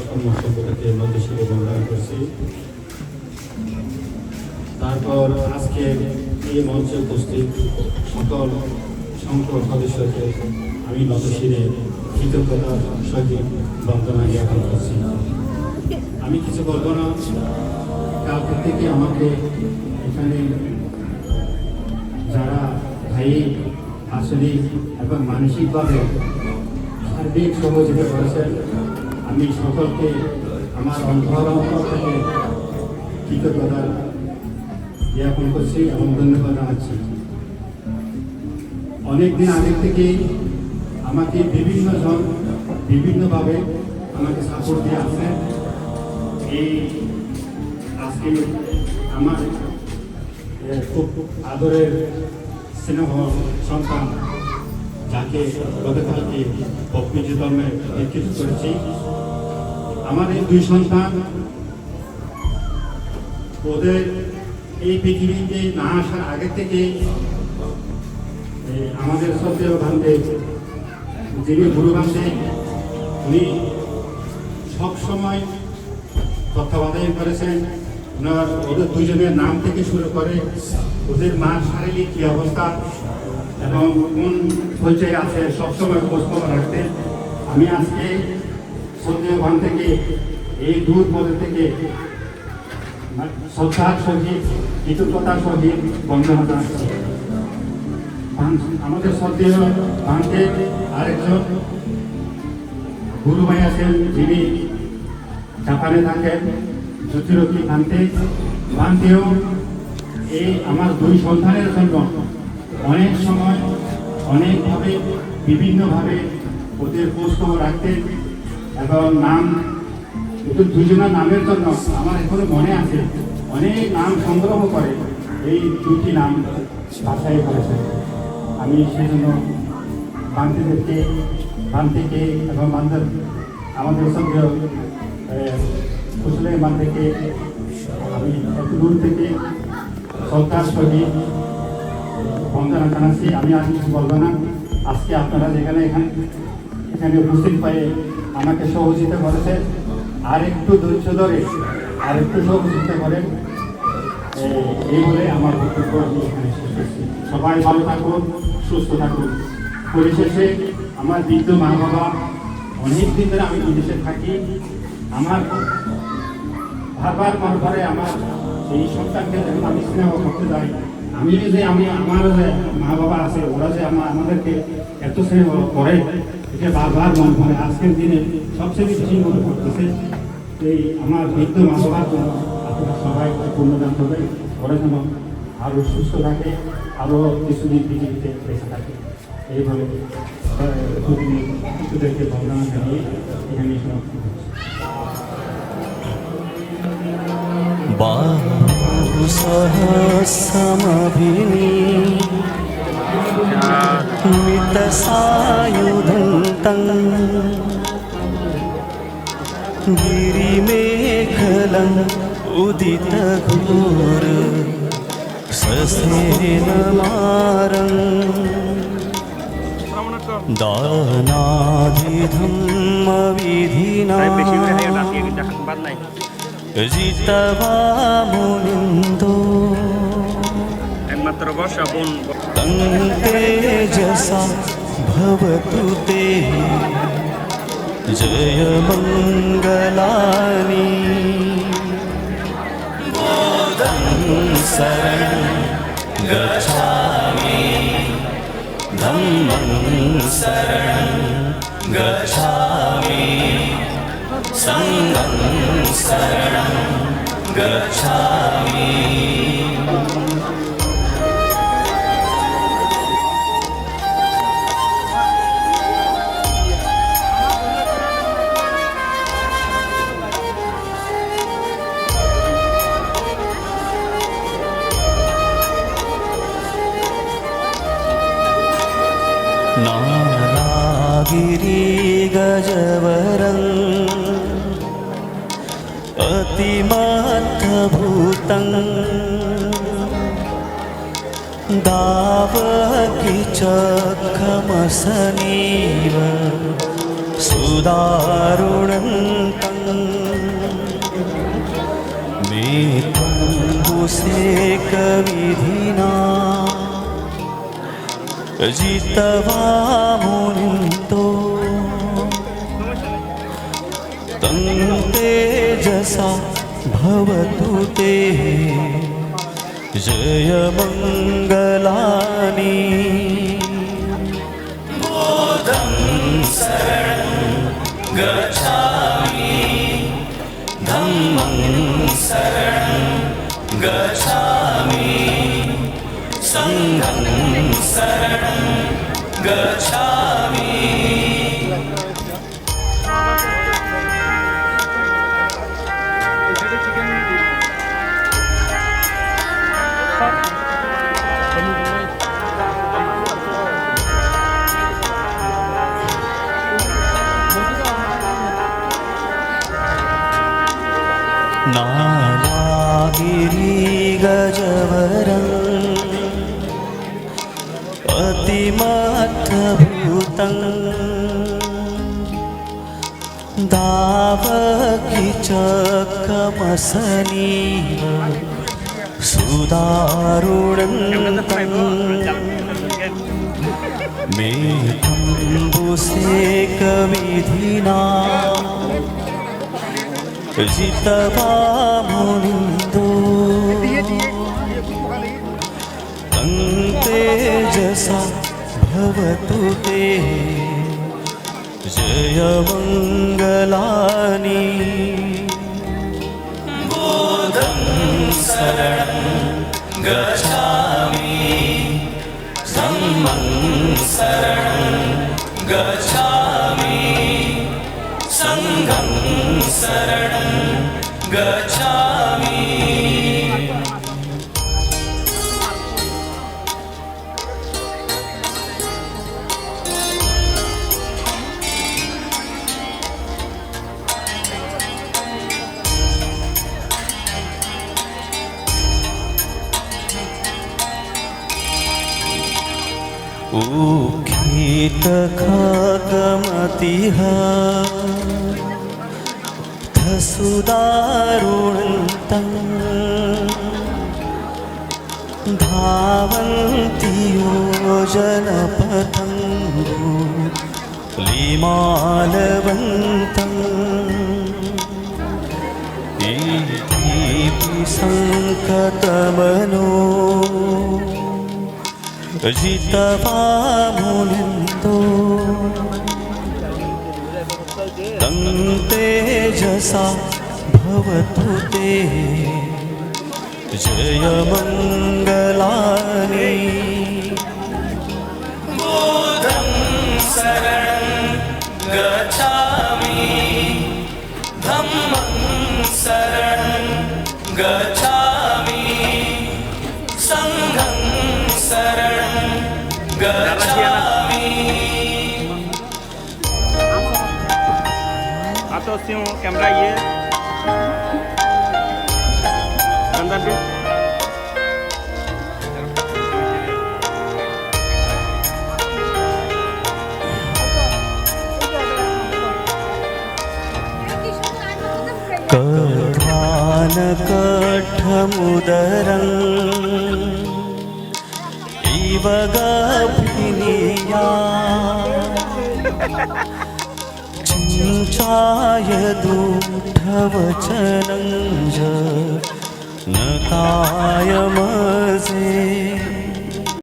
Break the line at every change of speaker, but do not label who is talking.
সম্পর্কে নদীশীলে বর্ণনা করছি। তারপর আজকে এই মঞ্চে উপস্থিত সকল সংসদ সদস্যকে আমি নদীশীলে কৃতজ্ঞতার সহিত বন্দনা জ্ঞাপন করছি। আমি কিছু বলবো না, কালকে থেকে আমাকে এখানে যারা ভাই আঞ্চলিক এবং মানসিকভাবে সার্বিক সহযোগিতা করেছেন, আমি সকলকে আমার অন্তর থেকে কৃতজ্ঞতা জ্ঞাপন করছি এবং ধন্যবাদ জানাচ্ছি। অনেকদিন আগে থেকেই আমাকে বিভিন্ন জন বিভিন্নভাবে আমাকে সাপোর্ট দিয়ে আসেন। এই আজকে আমার খুব আদরের স্নেহ সন্তান, যাকে গতকালকে প্রকৃতি ধর্মে দীক্ষিত করেছি, আমার এই দুই সন্তান ওদের এই পৃথিবীতে না আসার আগে থেকে আমাদের সত্যেও ভান্তে, যিনি গুরু ভান্তে, উনি সবসময় তত্ত্বাবধান করেছেন। ওদের দুজনের নাম থেকে শুরু করে ওদের মার শারীরিক কী অবস্থা এবং কোন পর্যায়ে আছে সবসময় খোঁজখবর রাখতেন। আমি আজকে সত্যবান থেকে এই দূর পদে থেকে শ্রদ্ধার সহিত কৃতজ্ঞতার সহিত বন্দনা জানাচ্ছি। আমাদের শ্রদ্ধেয় ভান্তে আরেকজন গুরু ভাই আছেন, যিনি জাপানে থাকেন, জ্যোতিরক্ষী ভান্তেও এই আমার দুই সন্তানের জন্য অনেক সময় অনেকভাবে বিভিন্নভাবে ওদের খোঁজখবর রাখতেন এবং নাম ওদের দুজনের নামের জন্য আমার এখনো মনে আছে অনেক নাম সংগ্রহ করে এই দুটি নাম বাছাই করেছেন। আমি সেজন্য বান্তিকে এবং আমাদের সঙ্গে কুশলের মান থেকে আমি এত দূর থেকে শ্রদ্ধার সহিত বন্দনা জানাচ্ছি। আমি আর কিছু বলবো না। আজকে আপনারা যেখানে এখানে উপস্থিত পায়ে আমাকে সহযোগিতা করেছে, আর একটু ধৈর্য ধরে আর একটু সহযোগিতা করেন, এই বলে আমার বক্তব্য আমি এখানে শেষ করছি। সবাই ভালো থাকুন, সুস্থ থাকুন। পরিশেষে আমার বৃদ্ধ মা বাবা, অনেক দিন ধরে আমি বিদেশে থাকি, আমার বারবার মনে করে আমার এই সন্তানকে যখন আমি স্নেহ করতে যাই, আমার যে মা বাবা আছে ওরা যে আমাদেরকে এত স্নেহ করে, এটা বারবার মনে করে। আজকের দিনে সবচেয়ে বেশি মনে করতেছে এই আমার বৃদ্ধ মা বাবার জন্য আপনারা সবাই পূর্ণদান করবেন, ওরা যেন আরও সুস্থ থাকে, আরও কিছুদিন পৃথিবীতে বেঁচে থাকে। এইভাবে শিশুদেরকে বন্দনা জানিয়ে এখানে সমাপ্ত হচ্ছে।
বাহু সহস্রমভিনীত সায়ুধন্तं গিরিমেখলং উদিত ঘোর সসেনমারং দানাধিধম্মবিধিনা জিতবা মুনিন্দো
একমাত্র বর্ষা বোন
তং তেজসা ভবতু তে জয় মঙ্গলানি বোধং শরণং গচ্ছামি ধম্মং শরণং গচ্ছামি সংঘং শরণং গচ্ছামি। नारागिरि गजवरं अतिमत्तभूतं दावकी चखमसनीव सुदारुणन्तं मेघुसेकविधिना जितवा मुनिन्दो तं तेजसा भवतु ते जयमङ्गलानि बुद्धं शरणं गच्छामि धम्मं शरणं गच्छामि संघं शरणं गच्छामि नानागिरिगजवरम् अतिमद्भुतं दावकीचकमसनीव सुदारुणन्तं मेघम्बुसेकविधिना जितवा मुनिन्दो तं तेजसा भवतु ते जयमङ्गलानि बुद्धं शरणं गच्छामि धम्मं शरणं गच्छामि संघं शरणं गच्छामि उखितखगमतिः सुदारुणन्तं धावन्ति योजनपथं लिमालवन्तम् इति सङ्कतमनो जितवा मुनिन्दो तं तेजसा भवतु ते जयमङ्गलानि बुद्धं शरणं गच्छामि धम्मं शरणं गच्छामि संघं शरणं गच्छामि
atau siung kamera ye standar dia
कठ्वानकठमुदरम् इव गभिनिया चिञ्चाय दूढवचनं च न कायम